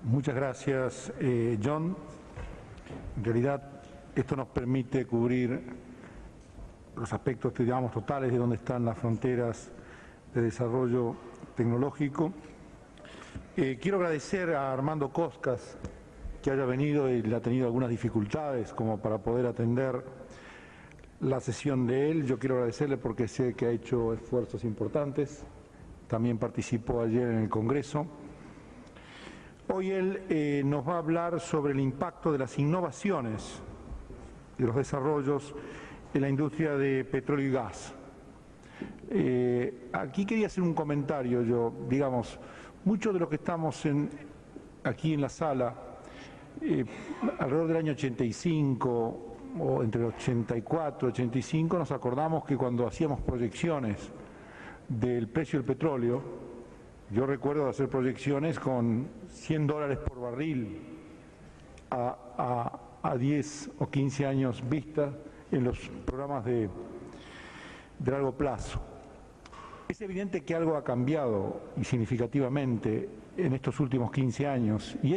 Muchas gracias, John. En realidad, esto nos permite cubrir los aspectos, digamos, totales de dónde están las fronteras de desarrollo tecnológico. Quiero agradecer a Armando Coscas que haya venido. Él ha tenido algunas dificultades como para poder atender la sesión de él. Yo quiero agradecerle porque sé que ha hecho esfuerzos importantes. También participó ayer en el Congreso. Hoy él nos va a hablar sobre el impacto de las innovaciones y los desarrollos en la industria de petróleo y gas. Aquí quería hacer un comentario yo, digamos, muchos de los que estamos aquí en la sala, alrededor del año 85 o entre el 84 y 85, nos acordamos que cuando hacíamos proyecciones del precio del petróleo, yo recuerdo hacer proyecciones con $100 por barril a 10 o 15 años vista en los programas de largo plazo. Es evidente que algo ha cambiado y significativamente en estos últimos 15 años y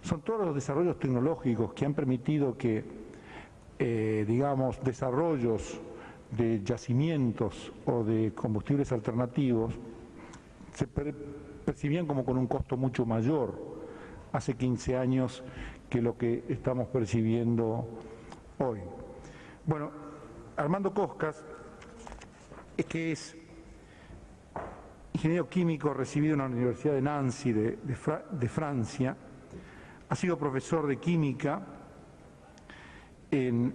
son todos los desarrollos tecnológicos que han permitido que, digamos, desarrollos de yacimientos o de combustibles alternativos se percibían como con un costo mucho mayor hace 15 años que lo que estamos percibiendo hoy. Bueno, Armando Coscas, que es ingeniero químico recibido en la Universidad de Nancy de Francia, ha sido profesor de química en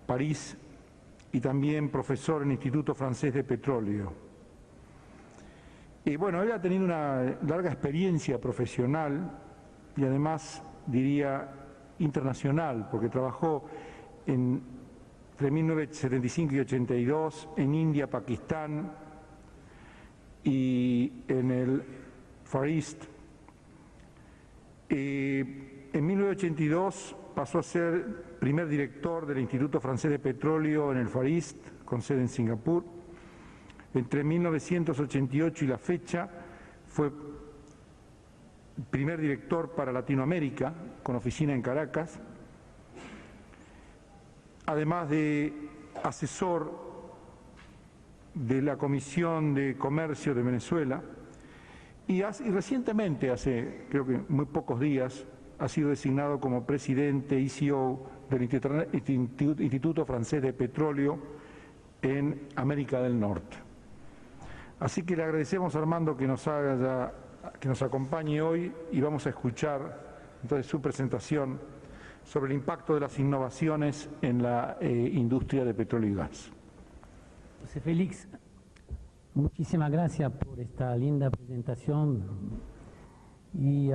París y también profesor en el Instituto Francés de Petróleo. Y bueno, él ha tenido una larga experiencia profesional y además, diría, internacional, porque trabajó entre 1975 y 82 en India, Pakistán y en el Far East. En 1982 pasó a ser primer director del Instituto Francés de Petróleo en el Far East, con sede en Singapur. Entre 1988 y la fecha fue primer director para Latinoamérica, con oficina en Caracas, además de asesor de la Comisión de Comercio de Venezuela y recientemente, hace creo que muy pocos días, ha sido designado como presidente y CEO del Instituto Francés de Petróleo en América del Norte. Así que le agradecemos a Armando que nos acompañe hoy y vamos a escuchar entonces su presentación sobre el impacto de las innovaciones en la industria de petróleo y gas. José Félix, muchísimas gracias por esta linda presentación y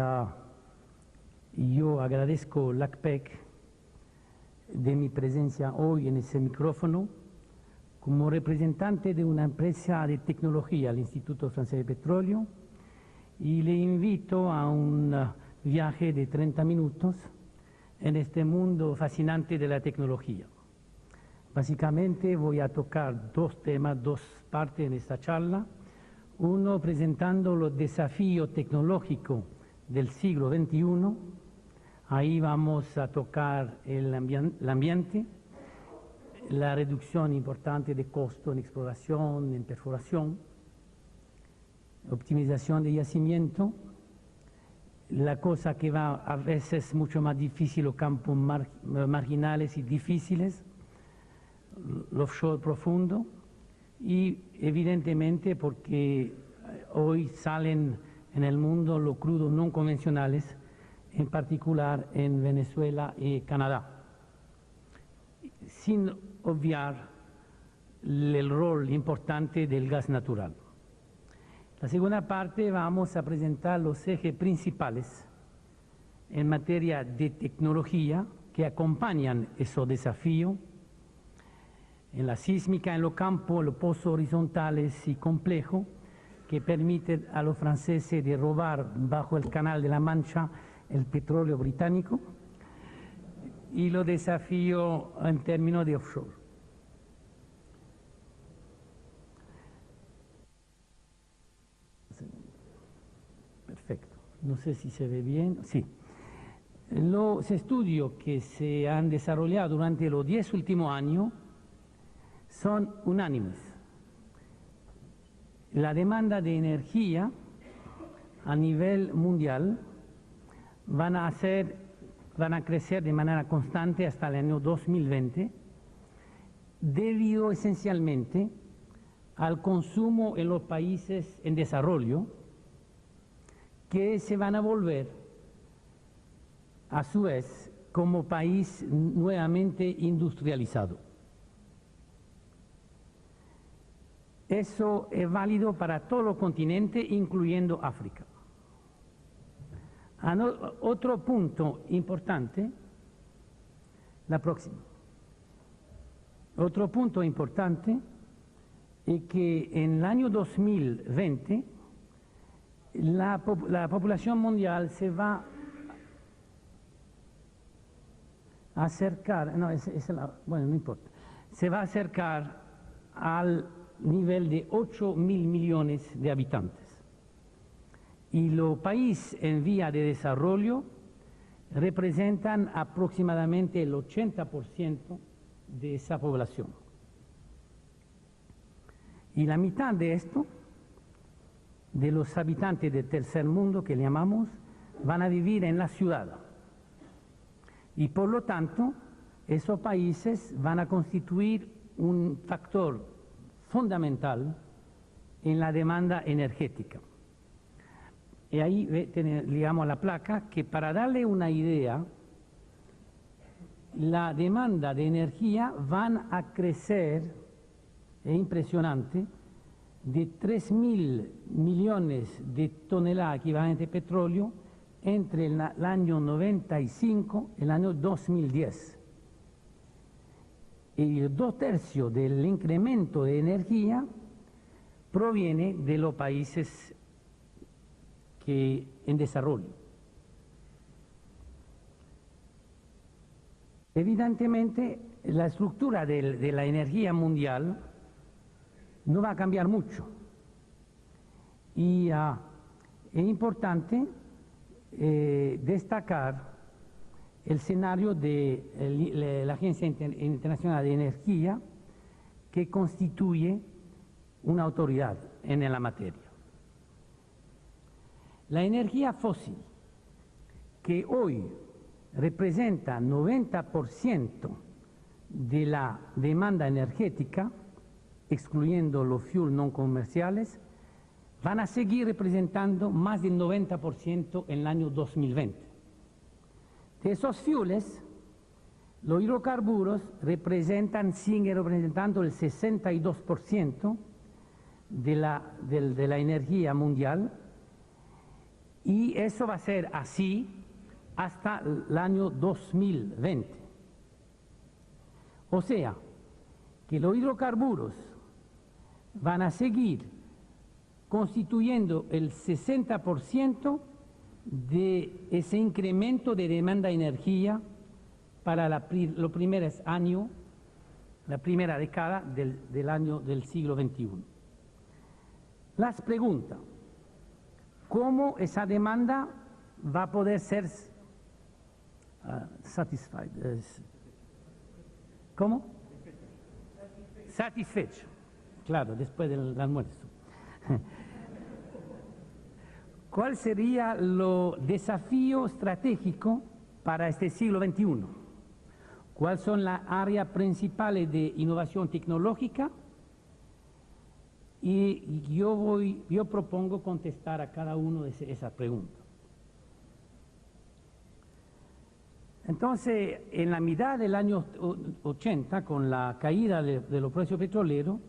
yo agradezco LACPEC de mi presencia hoy en ese micrófono como representante de una empresa de tecnología, el Instituto Francés de Petróleo, y le invito a un viaje de 30 minutos en este mundo fascinante de la tecnología. Básicamente voy a tocar dos temas, dos partes en esta charla. Uno presentando los desafíos tecnológicos del siglo XXI. Ahí vamos a tocar el ambiente, la reducción importante de costo en exploración, en perforación, optimización de yacimiento, la cosa que va a veces mucho más difícil, los campos marginales y difíciles, el offshore profundo, y evidentemente porque hoy salen en el mundo los crudos no convencionales, en particular en Venezuela y Canadá, sin obviar el rol importante del gas natural. La segunda parte vamos a presentar los ejes principales en materia de tecnología que acompañan esos desafíos en la sísmica, en los campos, los pozos horizontales y complejos que permiten a los franceses de robar bajo el Canal de la Mancha el petróleo británico y los desafíos en términos de offshore. Perfecto. No sé si se ve bien. Sí. Los estudios que se han desarrollado durante los 10 últimos años son unánimes. La demanda de energía a nivel mundial van a crecer de manera constante hasta el año 2020, debido esencialmente al consumo en los países en desarrollo, que se van a volver a su vez como país nuevamente industrializado. Eso es válido para todo el continente, incluyendo África. Otro punto importante, la próxima. Otro punto importante es que en el año 2020 la población mundial se va a acercar, bueno, no importa, se va a acercar al nivel de 8.000 millones de habitantes. Y los países en vía de desarrollo representan aproximadamente el 80% de esa población. Y la mitad de esto, de los habitantes del tercer mundo, que le llamamos, van a vivir en la ciudad. Y por lo tanto, esos países van a constituir un factor fundamental en la demanda energética. Y ahí digamos la placa, que para darle una idea, la demanda de energía van a crecer, es impresionante, de 3.000 millones de toneladas equivalentes de petróleo entre el año 95 y el año 2010. Y 2/3 del incremento de energía proviene de los países en desarrollo. Evidentemente, la estructura de la energía mundial no va a cambiar mucho. Y es importante destacar el escenario de la Agencia Internacional de Energía, que constituye una autoridad en la materia. La energía fósil, que hoy representa 90% de la demanda energética, excluyendo los fuels no comerciales, van a seguir representando más del 90% en el año 2020. De esos fuels, los hidrocarburos siguen representando el 62% de la energía mundial, y eso va a ser así hasta el año 2020. O sea, que los hidrocarburos van a seguir constituyendo el 60% de ese incremento de demanda de energía para los primeros años, la primera década del siglo XXI. Las preguntas: ¿cómo esa demanda va a poder ser satisfied? ¿Cómo? Satisfecho. Claro, después del almuerzo. ¿Cuál sería el desafío estratégico para este siglo XXI? ¿Cuáles son las áreas principales de innovación tecnológica? Y yo propongo contestar a cada uno de esas preguntas. Entonces, en la mitad del año 80, con la caída de los precios petroleros,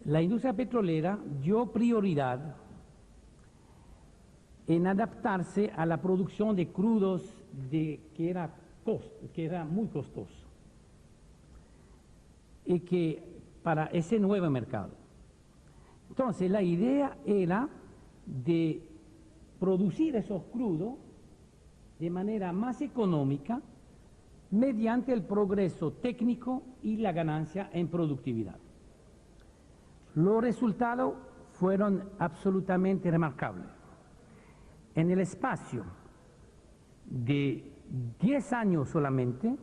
la industria petrolera dio prioridad en adaptarse a la producción de crudos que era muy costoso, y que para ese nuevo mercado. Entonces, la idea era de producir esos crudos de manera más económica mediante el progreso técnico y la ganancia en productividad. Los resultados fueron absolutamente remarcables. en el espacio de 10 años solamente,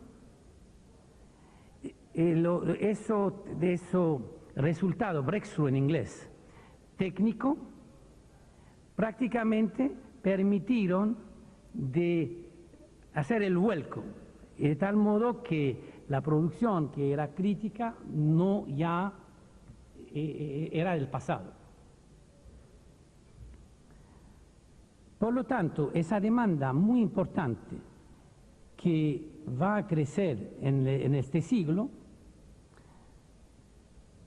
eso resultado, breakthrough en inglés, técnico, prácticamente permitieron de hacer el vuelco, de tal modo que la producción que era crítica no ya era del pasado. Por lo tanto, esa demanda muy importante que va a crecer en este siglo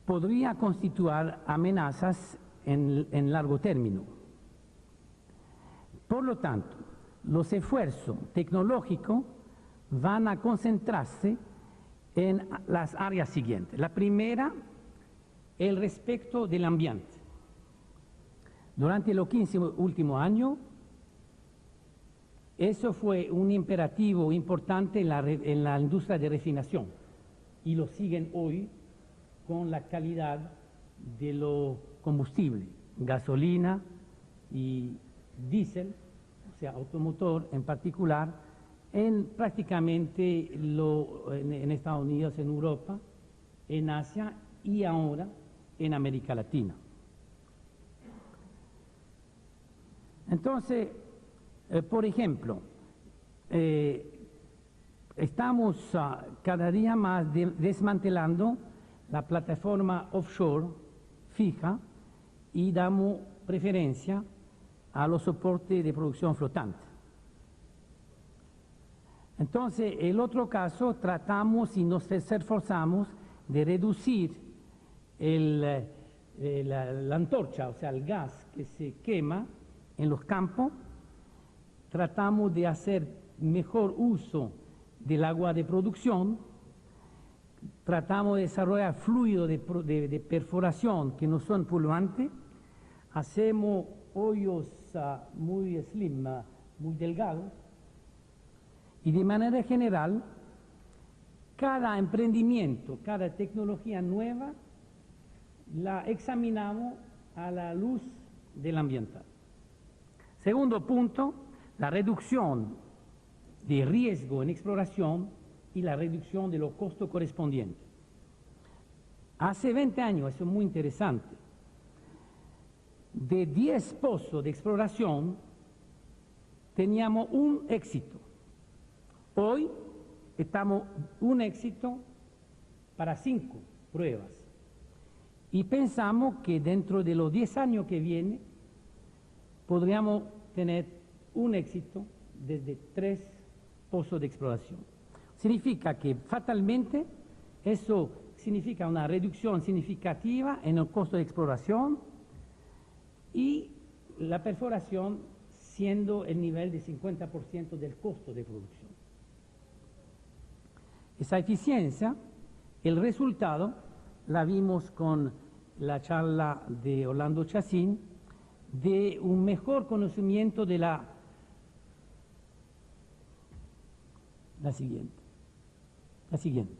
podría constituir amenazas en largo término. Por lo tanto, los esfuerzos tecnológicos van a concentrarse en las áreas siguientes. La primera, el respeto del ambiente. Durante los 15 últimos años, eso fue un imperativo importante en la industria de refinación y lo siguen hoy con la calidad de los combustibles, gasolina y diésel, o sea, automotor en particular, prácticamente en Estados Unidos, en Europa, en Asia y ahora en América Latina. Entonces, por ejemplo, estamos cada día más desmantelando la plataforma offshore fija y damos preferencia a los soportes de producción flotante. Entonces, el otro caso, tratamos y nos esforzamos de reducir la antorcha, o sea, el gas que se quema en los campos. Tratamos de hacer mejor uso del agua de producción, tratamos de desarrollar fluidos de perforación que no son poluantes, hacemos hoyos muy slim, muy delgados, y de manera general, cada emprendimiento, cada tecnología nueva, la examinamos a la luz del ambiental. Segundo punto, la reducción de riesgo en exploración y la reducción de los costos correspondientes. Hace 20 años, eso es muy interesante, de 10 pozos de exploración teníamos un éxito. Hoy estamos un éxito para 5 pruebas y pensamos que dentro de los 10 años que vienen podríamos tener un éxito desde 3 pozos de exploración. Significa que fatalmente eso significa una reducción significativa en el costo de exploración y la perforación siendo el nivel de 50% del costo de producción. Esa eficiencia, el resultado, la vimos con la charla de Orlando Chacín, de un mejor conocimiento de la siguiente.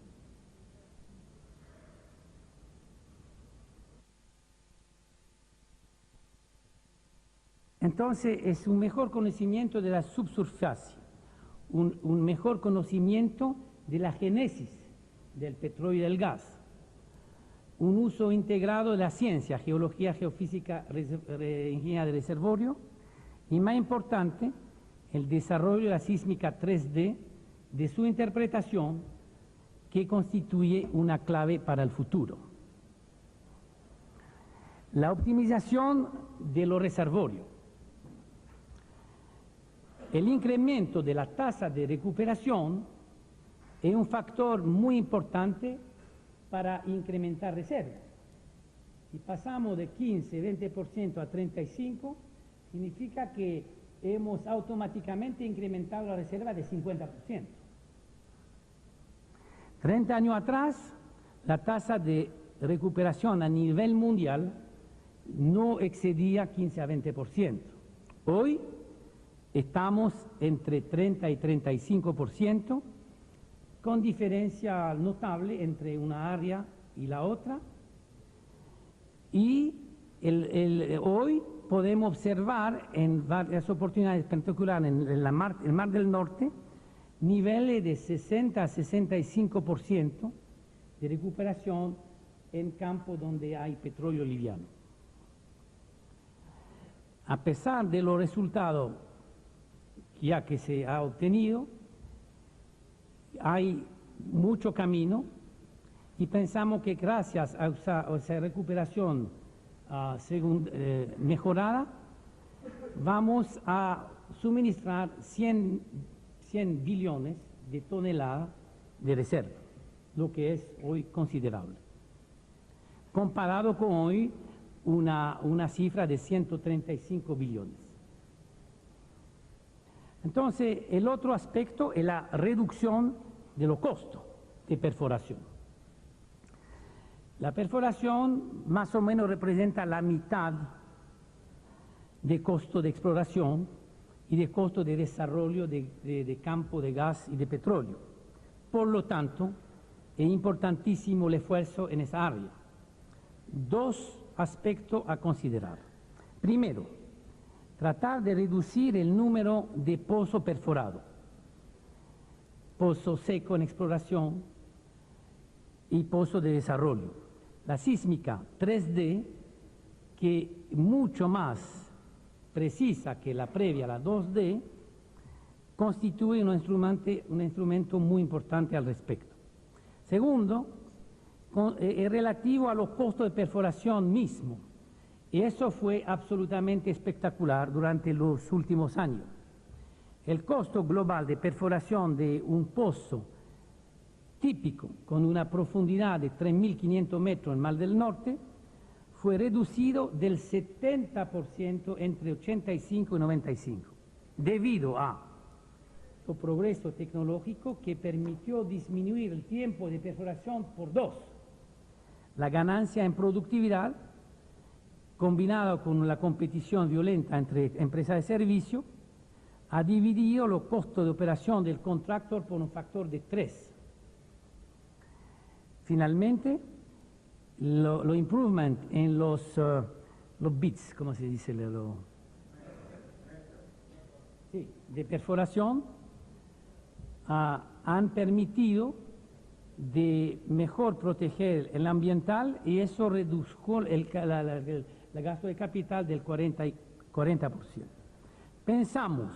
Entonces, es un mejor conocimiento de la subsurfacie, un mejor conocimiento de la génesis del petróleo y del gas, un uso integrado de la ciencia, geología, geofísica, ingeniería de reservorio, y más importante, el desarrollo de la sísmica 3D, de su interpretación, que constituye una clave para el futuro. La optimización de los reservorios. El incremento de la tasa de recuperación es un factor muy importante para incrementar reservas. Si pasamos de 15-20% a 35%, significa que hemos automáticamente incrementado la reserva de 50%. 30 años atrás, la tasa de recuperación a nivel mundial no excedía 15 a 20%. Hoy estamos entre 30 y 35%, con diferencia notable entre una área y la otra, y Hoy podemos observar en varias oportunidades, en particular en el Mar del Norte, niveles de 60 a 65% de recuperación en campos donde hay petróleo liviano. A pesar de los resultados ya que se ha obtenido, hay mucho camino y pensamos que gracias a esa recuperación mejorada, vamos a suministrar 100 billones de toneladas de reserva, lo que es hoy considerable. Comparado con hoy, una cifra de 135 billones. Entonces, el otro aspecto es la reducción de los costos de perforación. La perforación más o menos representa la mitad de costo de exploración y de costo de desarrollo de campo de gas y de petróleo. Por lo tanto, es importantísimo el esfuerzo en esa área. Dos aspectos a considerar. Primero, tratar de reducir el número de pozos perforados, pozo seco en exploración y pozo de desarrollo. La sísmica 3D, que mucho más precisa que la previa, la 2D, constituye un instrumento muy importante al respecto. Segundo, es relativo a los costos de perforación mismo. Y eso fue absolutamente espectacular durante los últimos años. El costo global de perforación de un pozo típico con una profundidad de 3.500 metros en Mar del Norte fue reducido del 70% entre 85 y 95, debido a el progreso tecnológico que permitió disminuir el tiempo de perforación por 2. La ganancia en productividad, combinada con la competición violenta entre empresas de servicio, ha dividido los costos de operación del contractor por un factor de 3. Finalmente, los improvement en los bits, ¿cómo se dice? De perforación han permitido de mejor proteger el ambiental y eso redujo el gasto de capital del 40%. Pensamos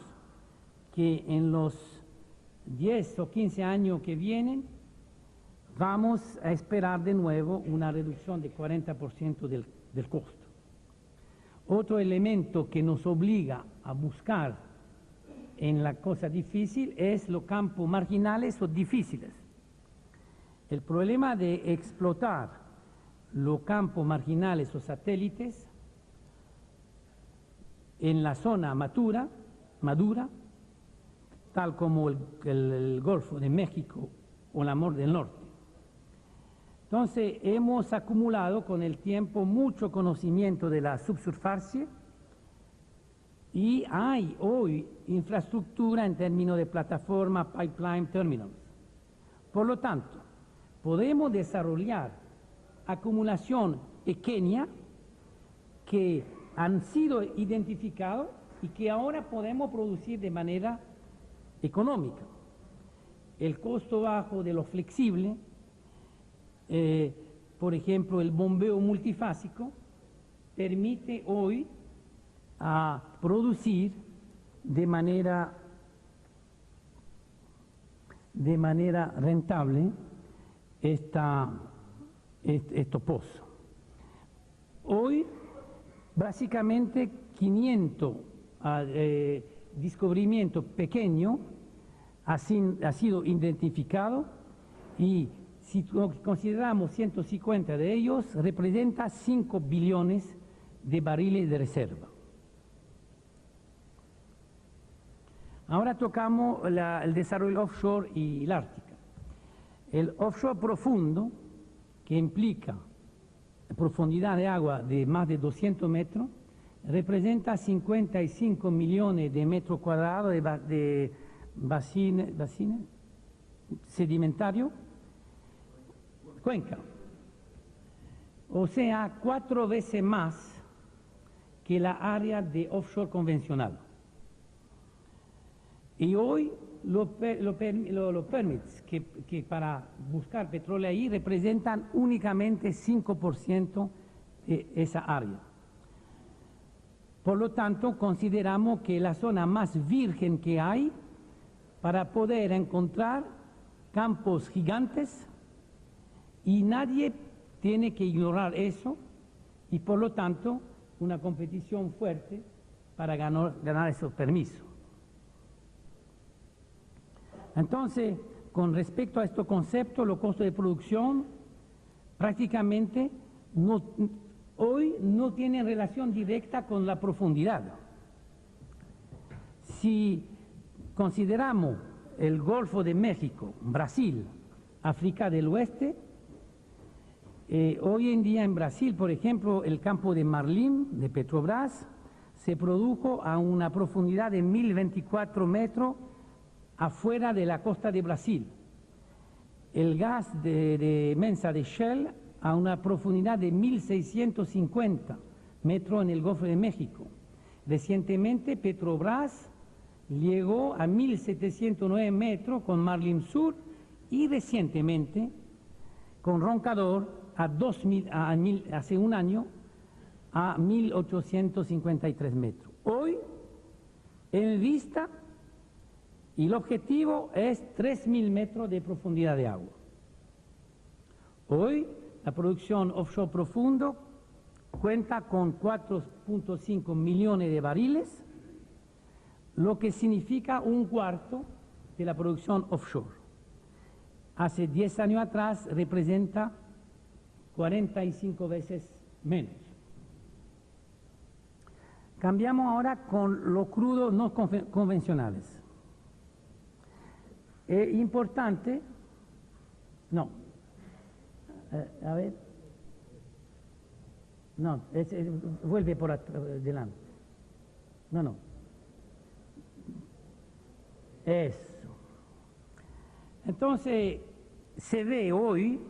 que en los 10 o 15 años que vienen vamos a esperar de nuevo una reducción de 40% del costo. Otro elemento que nos obliga a buscar en la cosa difícil es los campos marginales o difíciles. El problema de explotar los campos marginales o satélites en la zona madura, tal como el Golfo de México o la Mar del Norte. Entonces, hemos acumulado con el tiempo mucho conocimiento de la subsurfacie y hay hoy infraestructura en términos de plataforma, pipeline, terminals. Por lo tanto, podemos desarrollar acumulación pequeña que han sido identificados y que ahora podemos producir de manera económica. El costo bajo de lo flexible, por ejemplo, el bombeo multifásico, permite hoy producir de manera rentable estos pozos. Hoy, básicamente, 500 descubrimientos pequeños ha sido identificado y si consideramos 150 de ellos, representa 5 billones de barriles de reserva. Ahora tocamos el desarrollo offshore y el Ártica. El offshore profundo, que implica profundidad de agua de más de 200 metros, representa 55 millones de metros cuadrados de bacines sedimentario, cuenca. O sea, 4 veces más que la área de offshore convencional. Y hoy los permits que para buscar petróleo ahí representan únicamente 5% de esa área. Por lo tanto, consideramos que la zona más virgen que hay para poder encontrar campos gigantes, y nadie tiene que ignorar eso, y por lo tanto una competición fuerte para ganar esos permisos. Entonces, con respecto a estos conceptos, los costos de producción prácticamente hoy no tienen relación directa con la profundidad. Si consideramos el Golfo de México, Brasil, África del Oeste, hoy en día en Brasil, por ejemplo, el campo de Marlim de Petrobras se produjo a una profundidad de 1024 metros afuera de la costa de Brasil. El gas de Mensa de Shell a una profundidad de 1650 metros en el Golfo de México. Recientemente Petrobras llegó a 1709 metros con Marlim Sur y recientemente con Roncador hace un año a 1853 metros. Hoy, en vista, y el objetivo es 3.000 metros de profundidad de agua. Hoy, la producción offshore profundo cuenta con 4.5 millones de barriles, lo que significa un cuarto de la producción offshore. Hace 10 años atrás representa 45 veces menos. Cambiamos ahora con los crudos no convencionales. Es importante, no, a ver, no, vuelve por delante, no, eso. Entonces, se ve hoy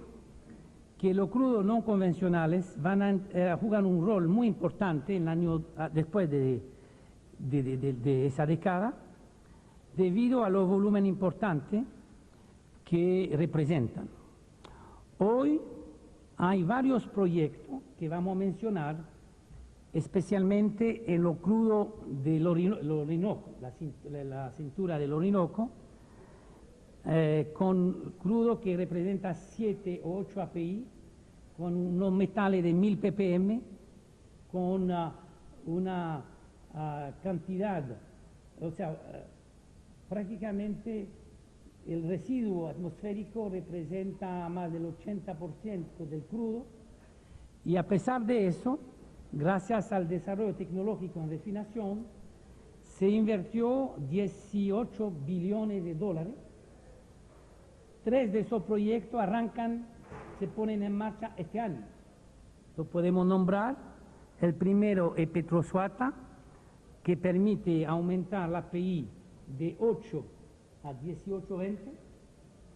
que los crudos no convencionales van a jugar un rol muy importante en el año después de esa década, debido a los volúmenes importantes que representan. Hoy hay varios proyectos que vamos a mencionar, especialmente en lo crudo del Orinoco, la cintura del Orinoco, con crudo que representa 7 o 8 API, con unos metales de 1000 ppm, con una cantidad, o sea, prácticamente el residuo atmosférico representa más del 80% del crudo, y a pesar de eso, gracias al desarrollo tecnológico en refinación, se invirtió 18 billones de dólares. 3 de esos proyectos se ponen en marcha este año. Lo podemos nombrar. El primero es Petrosuata, que permite aumentar la API de 8 a 18-20,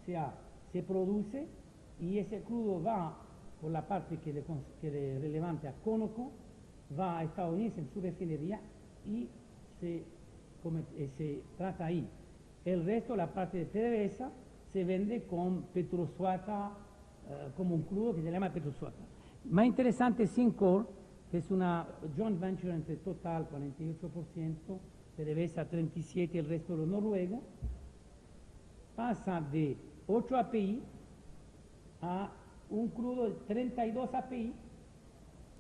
o sea, se produce y ese crudo va por la parte que le relevante a Conoco, va a Estados Unidos en su refinería y se trata ahí. El resto, la parte de PDVSA, se vende con Petrosuata, como un crudo que se llama Petrosuata. Más interesante, Sincor, que es una joint venture entre Total, 48%, PDVSA 37%, el resto de los noruegos, pasa de 8 API a un crudo de 32 API,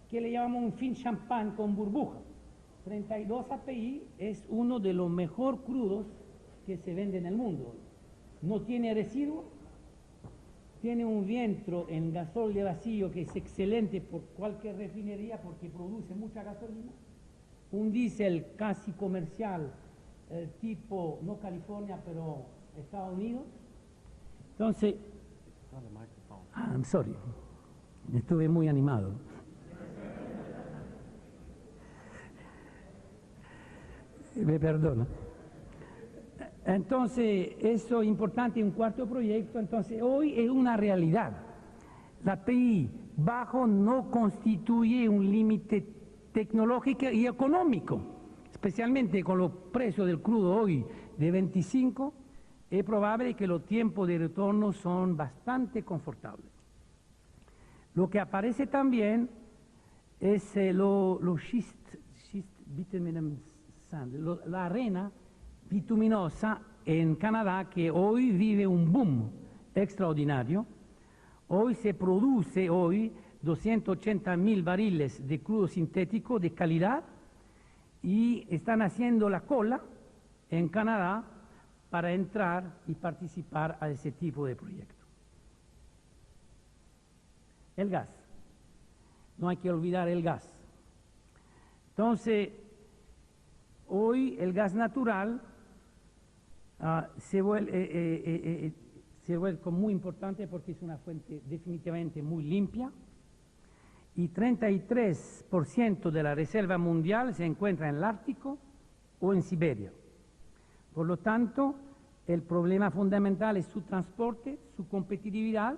que le llamamos un fin champán con burbuja. 32 API es uno de los mejores crudos que se vende en el mundo. No tiene residuos, tiene un vientre en gasol de vacío que es excelente por cualquier refinería porque produce mucha gasolina, un diésel casi comercial, tipo, no California, pero Estados Unidos. Entonces, I'm sorry, estuve muy animado. Me perdona. Entonces, eso es importante, un cuarto proyecto. Entonces, hoy es una realidad. La API bajo no constituye un límite tecnológico y económico, especialmente con los precios del crudo hoy de 25, es probable que los tiempos de retorno son bastante confortables. Lo que aparece también es la arena bituminosa en Canadá, que hoy vive un boom extraordinario. Hoy se produce 280.000 barriles de crudo sintético de calidad y están haciendo la cola en Canadá para entrar y participar a ese tipo de proyecto. El gas. No hay que olvidar el gas. Entonces, hoy el gas natural se vuelve muy importante porque es una fuente definitivamente muy limpia y 33% de la reserva mundial se encuentra en el Ártico o en Siberia. Por lo tanto, el problema fundamental es su transporte, su competitividad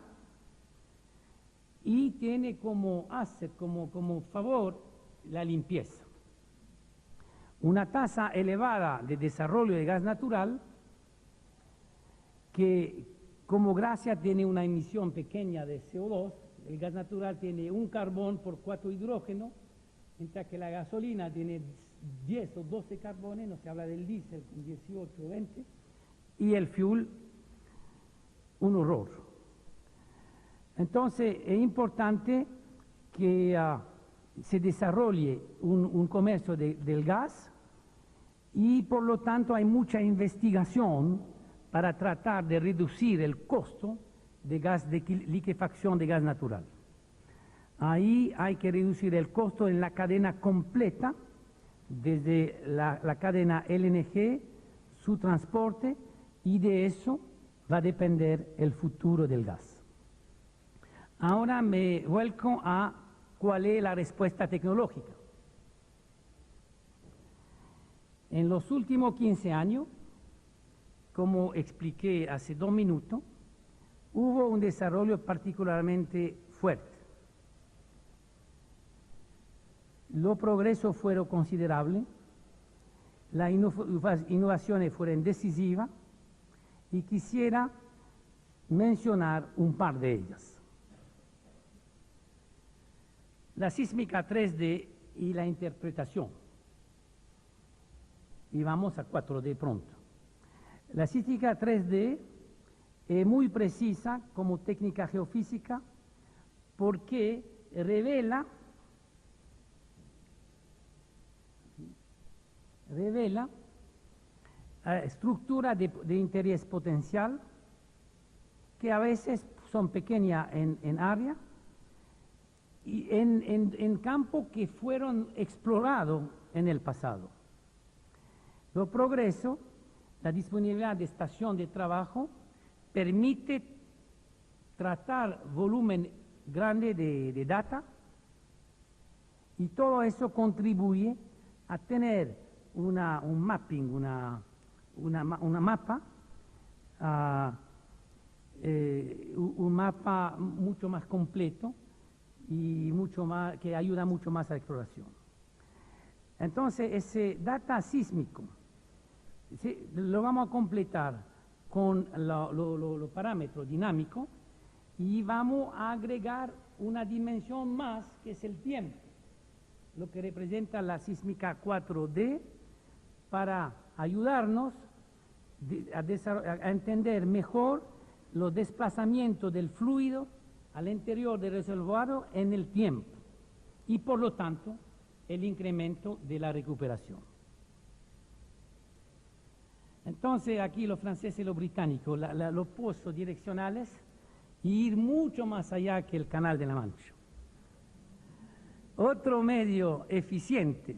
y tiene como asset, como favor, la limpieza. Una tasa elevada de desarrollo de gas natural que como gracia tiene una emisión pequeña de CO2, el gas natural tiene un carbón por 4 hidrógenos, mientras que la gasolina tiene 10 o 12 carbones, no se habla del diésel con 18 o 20, y el fuel, un horror. Entonces es importante que se desarrolle un comercio del gas y por lo tanto hay mucha investigación para tratar de reducir el costo de liquefacción de gas natural. Ahí hay que reducir el costo en la cadena completa, desde la cadena LNG, su transporte, y de eso va a depender el futuro del gas. Ahora me vuelco a cuál es la respuesta tecnológica. En los últimos 15 años, como expliqué hace 2 minutos, hubo un desarrollo particularmente fuerte. Los progresos fueron considerables, las innovaciones fueron decisivas y quisiera mencionar un par de ellas. La sísmica 3D y la interpretación. Y vamos a 4D pronto. La sísmica 3D es muy precisa como técnica geofísica porque revela estructuras de interés potencial que a veces son pequeñas en área y en campos que fueron explorados en el pasado. Los progresos, la disponibilidad de estación de trabajo permite tratar volumen grande de data y todo eso contribuye a tener un mapping, una mapa, un mapa mucho más completo y mucho más, que ayuda mucho más a la exploración. Entonces, ese data sísmico lo vamos a completar con los parámetros dinámicos y vamos a agregar una dimensión más que es el tiempo, lo que representa la sísmica 4D para ayudarnos a entender mejor los desplazamientos del fluido al interior del reservorio en el tiempo y por lo tanto el incremento de la recuperación. Entonces aquí los franceses y los británicos, los pozos direccionales, y ir mucho más allá que el Canal de la Mancha. Otro medio eficiente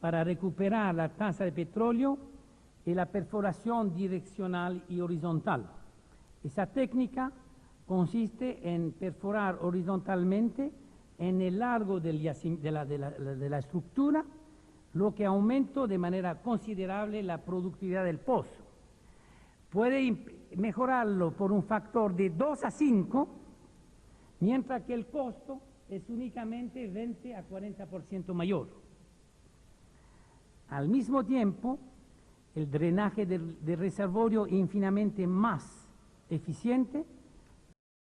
para recuperar la tasa de petróleo es la perforación direccional y horizontal. Esa técnica consiste en perforar horizontalmente en el largo de la estructura, lo que aumenta de manera considerable la productividad del pozo. Puede mejorarlo por un factor de 2 a 5, mientras que el costo es únicamente 20 a 40% mayor. Al mismo tiempo, el drenaje del reservorio es infinitamente más eficiente